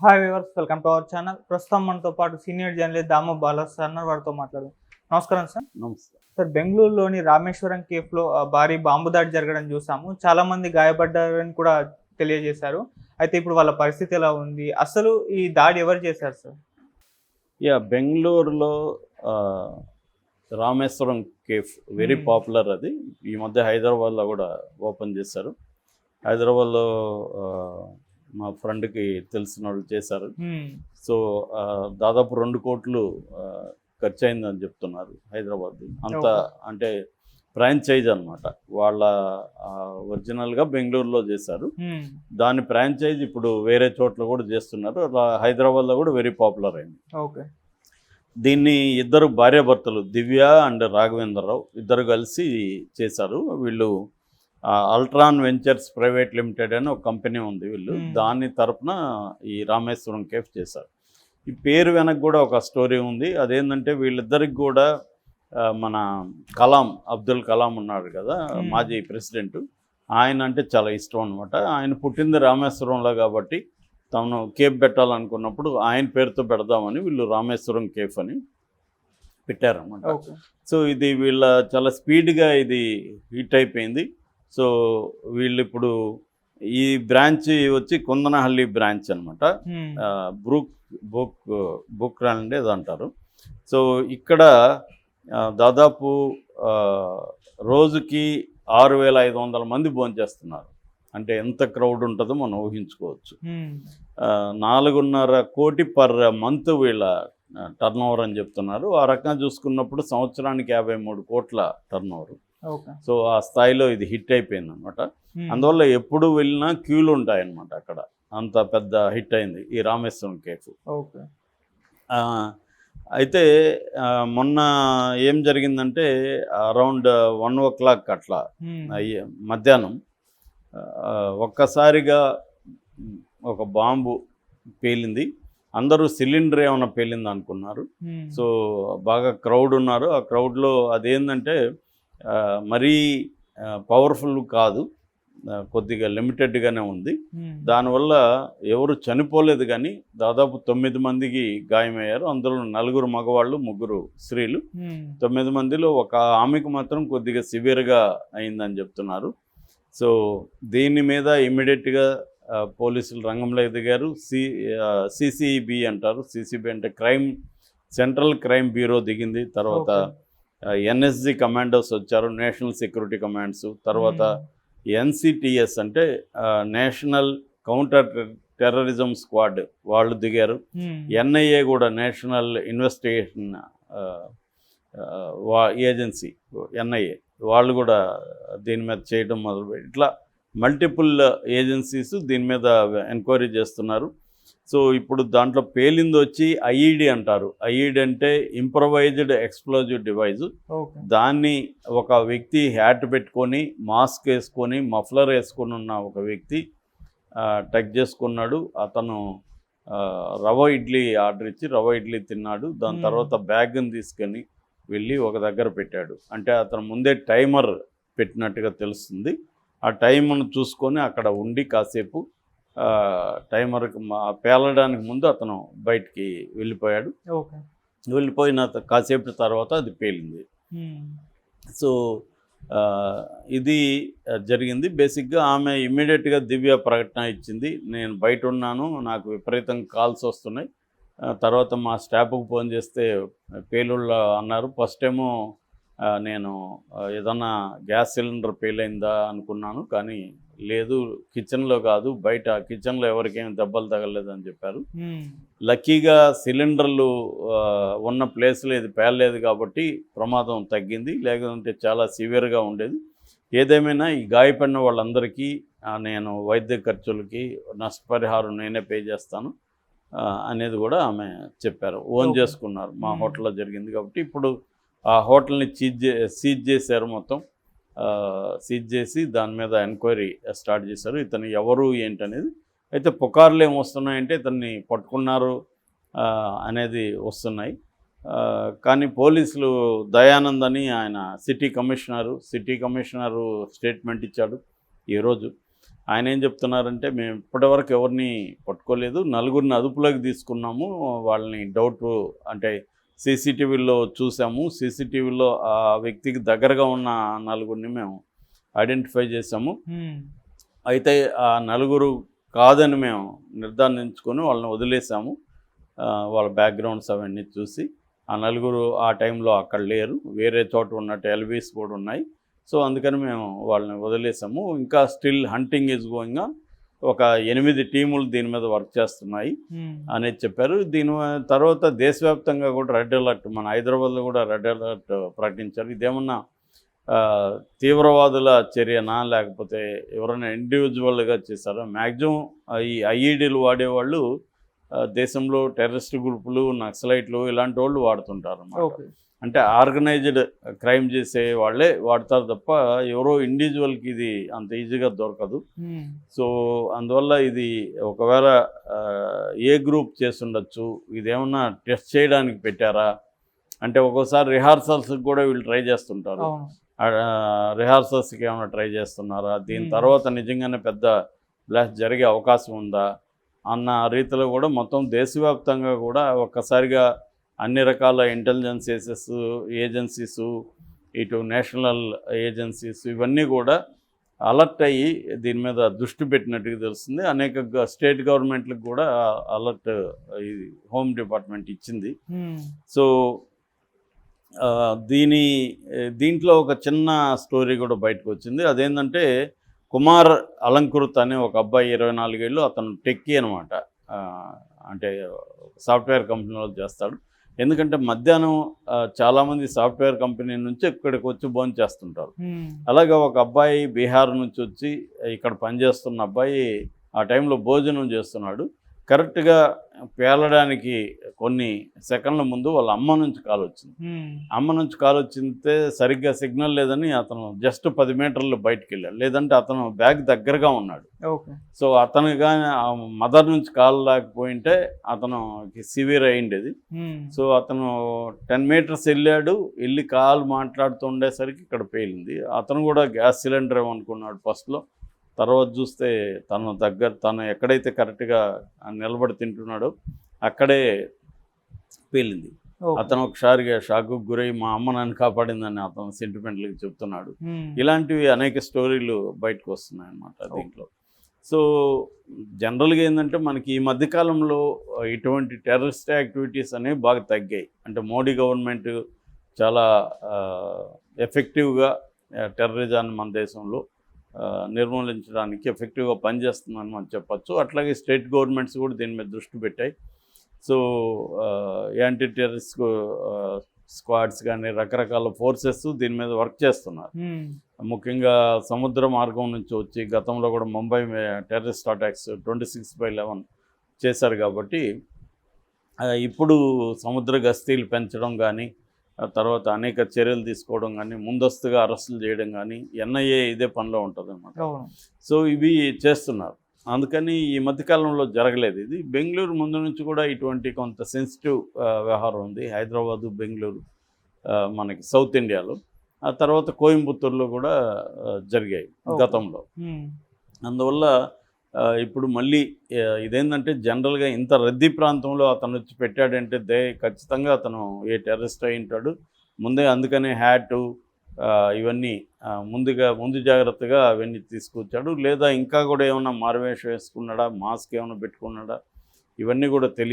Hi viewers, welcome to our channel. ప్రస్తుతం మనతో పాటు సీనియర్ జర్నలిస్ట్ దాము బాలాస్ సార్ వారితో మాట్లాడదాం. నమస్కారం సార్. నమస్తే సార్, బెంగళూరులోని రామేశ్వరం కేఫ్లో భారీ బాంబు దాడి జరగడం చూసాము. చాలా మంది గాయపడ్డారని కూడా తెలియజేశారు. అయితే ఇప్పుడు వాళ్ళ పరిస్థితి ఎలా ఉంది? అసలు ఈ దాడి ఎవరు చేశారు సార్? బెంగళూరులో రామేశ్వరం కేఫ్ వెరీ పాపులర్. అది ఈ మధ్య హైదరాబాద్లో కూడా ఓపెన్ చేశారు. హైదరాబాద్లో మా ఫ్రెండ్కి తెలిసిన వాళ్ళు చేశారు. సో దాదాపు 2 కోట్లు ఖర్చు అయిందని చెప్తున్నారు హైదరాబాద్. అంత అంటే ఫ్రాంచైజ్ అనమాట. వాళ్ళ ఒరిజినల్గా బెంగళూరులో చేశారు. దాని ఫ్రాంచైజ్ ఇప్పుడు వేరే చోట్ల కూడా చేస్తున్నారు. అలా హైదరాబాద్లో కూడా వెరీ పాపులర్ అయింది. ఓకే. దీన్ని ఇద్దరు భార్యాభర్తలు దివ్య అండ్ రాఘవేంద్రరావు ఇద్దరు కలిసి చేశారు. వీళ్ళు అల్ట్రాన్ వెంచర్స్ ప్రైవేట్ లిమిటెడ్ అని ఒక కంపెనీ ఉంది. వీళ్ళు దాని తరపున ఈ రామేశ్వరం కేఫ్ చేశారు. ఈ పేరు వెనక కూడా ఒక స్టోరీ ఉంది. అదేంటంటే వీళ్ళిద్దరికి కూడా మన అబ్దుల్ కలాం ఉన్నాడు కదా, మాజీ ప్రెసిడెంట్. ఆయన అంటే చాలా ఇష్టం అనమాట. ఆయన పుట్టింది రామేశ్వరంలో కాబట్టి తను కేఫ్ పెట్టాలనుకున్నప్పుడు ఆయన పేరుతో పెడదామని వీళ్ళు రామేశ్వరం కేఫ్ అని పెట్టారన్నమాట. సో ఇది వీళ్ళ చాలా స్పీడ్గా ఇది హిట్ అయిపోయింది. సో వీళ్ళు ఇప్పుడు ఈ బ్రాంచ్ వచ్చి కుందనహల్లి బ్రాంచ్ అనమాట. బుక్ రాండ్ ఏదో అంటారు. సో ఇక్కడ దాదాపు రోజుకి 6,500 మంది భోంచేస్తున్నారు. అంటే ఎంత క్రౌడ్ ఉంటుందో మనం ఊహించుకోవచ్చు. 4.5 కోటి పర్ మంత్ వీళ్ళ టర్న్ ఓవర్ అని చెప్తున్నారు. ఆ రకంగా చూసుకున్నప్పుడు సంవత్సరానికి 53 కోట్ల టర్న్ ఓవర్. సో ఆ స్థాయిలో ఇది హిట్ అయిపోయింది అనమాట. అందువల్ల ఎప్పుడు వెళ్ళినా క్యూలు ఉంటాయన్నమాట అక్కడ. అంత పెద్ద హిట్ అయింది ఈ రామేశ్వరం కేఫ్. అయితే మొన్న ఏం జరిగిందంటే అరౌండ్ 1 o'clock అట్లా మధ్యాహ్నం ఒక్కసారిగా ఒక బాంబు పేలింది. అందరూ సిలిండర్ ఏమైనా పేలింది అనుకున్నారు. సో బాగా క్రౌడ్ ఉన్నారు. ఆ క్రౌడ్లో అదేంటంటే మరీ పవర్ఫుల్ కాదు, కొద్దిగా లిమిటెడ్గానే ఉంది. దానివల్ల ఎవరు చనిపోలేదు, కానీ దాదాపు 9 మందికి గాయమయ్యారు. అందులో 4 మగవాళ్ళు, 3 స్త్రీలు. 9 మందిలో ఒక ఆమెకు మాత్రం కొద్దిగా సివియర్గా అయిందని చెప్తున్నారు. సో దీని మీద ఇమ్మీడియట్గా పోలీసులు రంగంలో ఎదిగారు. సిసిబి అంటారు. సిసిబి అంటే సెంట్రల్ క్రైమ్ బ్యూరో దిగింది. తర్వాత ఎన్ఎస్జి కమాండోస్ వచ్చారు, నేషనల్ సెక్యూరిటీ కమాండ్స్. తర్వాత ఎన్సిటిఎస్ అంటే నేషనల్ కౌంటర్ టెర్రరిజం స్క్వాడ్ వాళ్ళు దిగారు. ఎన్ఐఏ కూడా నేషనల్ ఇన్వెస్టిగేషన్ ఏజెన్సీ ఎన్ఐఏ వాళ్ళు కూడా దీని మీద చేయడం మొదలుపెట్టి ఇట్లా మల్టిపుల్ ఏజెన్సీస్ దీని మీద ఎంక్వైరీ చేస్తున్నారు. సో ఇప్పుడు దాంట్లో పేలింది వచ్చి ఐఈడి అంటారు. ఐఈడి అంటే ఇంప్రొవైజ్డ్ ఎక్స్ప్లోజివ్ డివైజ్. దాన్ని ఒక వ్యక్తి హ్యాట్ పెట్టుకొని, మాస్క్ వేసుకొని, మఫ్లర్ వేసుకొని ఉన్న ఒక వ్యక్తి టచ్ చేసుకున్నాడు. అతను రవ ఇడ్లీ ఆర్డర్ ఇచ్చి రవ ఇడ్లీ తిన్నాడు. దాని తర్వాత బ్యాగ్ని తీసుకొని వెళ్ళి ఒక దగ్గర పెట్టాడు. అంటే అతను ముందే టైమర్ పెట్టినట్టుగా తెలుస్తుంది. ఆ టైంను చూసుకొని అక్కడ ఉండి కాసేపు టైమర్కి పేలడానికి ముందు అతను బయటికి వెళ్ళిపోయాడు. వెళ్ళిపోయిన కాసేపు తర్వాత అది పేలింది. సో ఇది జరిగింది. బేసిక్గా ఆమె ఇమ్మీడియట్గా దివ్య ప్రకటన ఇచ్చింది, నేను బయట ఉన్నాను, నాకు విపరీతంగా కాల్స్ వస్తున్నాయి. తర్వాత మా స్టాఫ్కి ఫోన్ చేస్తే పేలుళ్ళు అన్నారు. ఫస్ట్ ఏమో నేను ఏదన్నా గ్యాస్ సిలిండర్ పేలైందా అనుకున్నాను, కానీ లేదు, కిచెన్లో కాదు, బయట కిచెన్లో ఎవరికేమి దెబ్బలు తగలలేదని చెప్పారు. లక్కీగా సిలిండర్లు ఉన్న ప్లేస్లో ఇది పేలలేదు కాబట్టి ప్రమాదం తగ్గింది, లేకుంటే చాలా సివియర్గా ఉండేది. ఏదేమైనా ఈ గాయపడిన వాళ్ళందరికీ నేను వైద్య ఖర్చులకి నష్టపరిహారం నేనే పే చేస్తాను అనేది కూడా ఆమె చెప్పారు. ఓన్ చేసుకున్నారు. మా హోటల్లో జరిగింది కాబట్టి ఇప్పుడు ఆ హోటల్ని సీజ్ చేశారు. మొత్తం సీజ్ చేసి దాని మీద ఎంక్వైరీ స్టార్ట్ చేశారు. ఇతను ఎవరు ఏంటనేది. అయితే పుకార్లు ఏమి వస్తున్నాయంటే ఇతన్ని పట్టుకున్నారు అనేది వస్తున్నాయి. కానీ పోలీసులు దయానంద్ అని ఆయన సిటీ కమిషనరు స్టేట్మెంట్ ఇచ్చాడు ఈరోజు. ఆయన ఏం చెప్తున్నారంటే, మేము ఇప్పటివరకు ఎవరిని పట్టుకోలేదు. నలుగురిని అదుపులోకి తీసుకున్నాము. వాళ్ళని డౌట్ అంటే సీసీటీవీలో చూసాము. సీసీటీవీలో ఆ వ్యక్తికి దగ్గరగా ఉన్న నలుగురిని మేము ఐడెంటిఫై చేసాము. అయితే ఆ నలుగురు కాదని మేము నిర్ధారించుకొని వాళ్ళని వదిలేసాము. వాళ్ళ బ్యాక్గ్రౌండ్స్ అవన్నీ చూసి ఆ నలుగురు ఆ టైంలో అక్కడ లేరు, వేరే చోట ఉన్నట్టు ఎల్వీస్ కూడా ఉన్నాయి. సో అందుకని మేము వాళ్ళని వదిలేసాము. ఇంకా still hunting is going on. ఒక 8 టీములు దీని మీద వర్క్ చేస్తున్నాయి అనేది చెప్పారు. దీని తర్వాత దేశవ్యాప్తంగా కూడా రెడ్ అలర్ట్, మన హైదరాబాద్లో కూడా రెడ్ అలర్ట్ ప్రకటించారు. ఇదేమన్నా తీవ్రవాదుల చర్యనా లేకపోతే ఎవరైనా ఇండివిజువల్గా చేశారా? మ్యాక్సిమం ఈ ఐఈడీలు వాడేవాళ్ళు దేశంలో టెర్రరిస్ట్ గ్రూపులు, నక్సలైట్లు ఇలాంటి వాళ్ళు వాడుతుంటారు అన్నమాట. అంటే ఆర్గనైజ్డ్ క్రైమ్ చేసే వాళ్ళే వాడతారు తప్ప ఎవరో ఇండివిజువల్కి ఇది అంత ఈజీగా దొరకదు. సో అందువల్ల ఇది ఒకవేళ ఏ గ్రూప్ చేస్తుండొచ్చు, ఇదేమన్నా టెస్ట్ చేయడానికి పెట్టారా అంటే ఒక్కోసారి రిహార్సల్స్కి కూడా వీళ్ళు ట్రై చేస్తుంటారు. రిహార్సల్స్కి ఏమైనా ట్రై చేస్తున్నారా, దీని తర్వాత నిజంగానే పెద్ద బ్లాస్ట్ జరిగే అవకాశం ఉందా అన్న రీతిలో కూడా మొత్తం దేశవ్యాప్తంగా కూడా ఒక్కసారిగా అన్ని రకాల ఇంటెలిజెన్స్ ఏజెన్సీస్, ఇటు నేషనల్ ఏజెన్సీస్ ఇవన్నీ కూడా అలర్ట్ అయ్యి దీని మీద దృష్టి పెట్టినట్టుగా తెలుస్తుంది. అనేక స్టేట్ గవర్నమెంట్లకు కూడా అలర్ట్ ఈ హోమ్ డిపార్ట్మెంట్ ఇచ్చింది. సో దీంట్లో ఒక చిన్న స్టోరీ కూడా బయటకు వచ్చింది. అదేంటంటే కుమార్ అలంకృత్ అనే ఒక అబ్బాయి 24 ఏళ్ళు, అతను టెక్కీ అనమాట. అంటే సాఫ్ట్వేర్ కంపెనీలో చేస్తాడు. ఎందుకంటే మధ్యాహ్నం చాలామంది సాఫ్ట్వేర్ కంపెనీ నుంచి ఇక్కడికి వచ్చి భోజనం చేస్తుంటారు. అలాగే ఒక అబ్బాయి బీహార్ నుంచి వచ్చి ఇక్కడ పనిచేస్తున్న అబ్బాయి ఆ టైంలో భోజనం చేస్తున్నాడు. కరెక్ట్గా పేలడానికి కొన్ని సెకండ్ల ముందు వాళ్ళ అమ్మ నుంచి కాల్ వచ్చింది. అమ్మ నుంచి కాల్ వచ్చింటే సరిగ్గా సిగ్నల్ లేదని అతను జస్ట్ 10 మీటర్లు బయటకు వెళ్ళాడు. లేదంటే అతను బ్యాగ్ దగ్గరగా ఉన్నాడు. సో అతను కానీ మదర్ నుంచి కాల్ లేకపోయింటే అతనుకి సివియర్ అయ్యిండేది. సో అతను 10 మీటర్స్ వెళ్ళి కాల్ మాట్లాడుతూ ఉండేసరికి ఇక్కడ పేలింది. అతను కూడా గ్యాస్ సిలిండర్ అనుకున్నాడు ఫస్ట్లో. తర్వాత చూస్తే తను ఎక్కడైతే కరెక్ట్గా నిలబడి తింటున్నాడో అక్కడే పేలింది. అతను ఒకసారిగా షాక్కు గురై మా అమ్మ నన్ను కాపాడిందని అతను సెంటిమెంట్లకి చెప్తున్నాడు. ఇలాంటివి అనేక స్టోరీలు బయటకు వస్తున్నాయి అన్నమాట దీంట్లో. సో జనరల్గా ఏంటంటే మనకి ఈ మధ్యకాలంలో ఇటువంటి టెర్రరిస్ట్ యాక్టివిటీస్ అనేవి బాగా తగ్గాయి. అంటే మోడీ గవర్నమెంట్ చాలా ఎఫెక్టివ్గా టెర్రరిజాన్ని మన దేశంలో నిర్మూలించడానికి ఎఫెక్టివ్గా పనిచేస్తుందని మనం చెప్పచ్చు. అట్లాగే స్టేట్ గవర్నమెంట్స్ కూడా దీని మీద దృష్టి పెట్టాయి. సో యాంటీ టెర్రరిస్ట్ స్క్వాడ్స్ కానీ రకరకాల ఫోర్సెస్ దీని మీద వర్క్ చేస్తున్నారు. ముఖ్యంగా సముద్ర మార్గం నుంచి వచ్చి గతంలో కూడా ముంబై టెర్రరిస్ట్ అటాక్స్ 26/11 చేశారు. కాబట్టి ఇప్పుడు సముద్ర గస్తీలు పెంచడం కానీ తర్వాత అనేక చర్యలు తీసుకోవడం కానీ ముందస్తుగా అరెస్టులు చేయడం కానీ ఎన్ఐఏ ఇదే పనిలో ఉంటుంది అన్నమాట. సో ఇవి చేస్తున్నారు. అందుకని ఈ మధ్యకాలంలో జరగలేదు ఇది. బెంగళూరు ముందు నుంచి కూడా ఇటువంటి కొంత సెన్సిటివ్ వ్యవహారం ఉంది. హైదరాబాదు, బెంగళూరు మనకి సౌత్ ఇండియాలో. ఆ తర్వాత కోయంబత్తూరులో కూడా జరిగాయి గతంలో. అందువల్ల ఇప్పుడు మళ్ళీ ఇదేంటంటే జనరల్గా ఇంత రద్దీ ప్రాంతంలో అతను వచ్చి పెట్టాడంటే ఖచ్చితంగా అతను ఏ టెర్రరిస్ట్ అయి ఉంటాడు ముందే. అందుకనే హ్యాటు ఇవన్నీ ముందు జాగ్రత్తగా అవన్నీ తీసుకొచ్చాడు. లేదా ఇంకా కూడా ఏమన్నా మారువేషం వేసుకున్నాడా, మాస్క్ ఏమైనా పెట్టుకున్నాడా, ఇవన్నీ కూడా తెలియదు.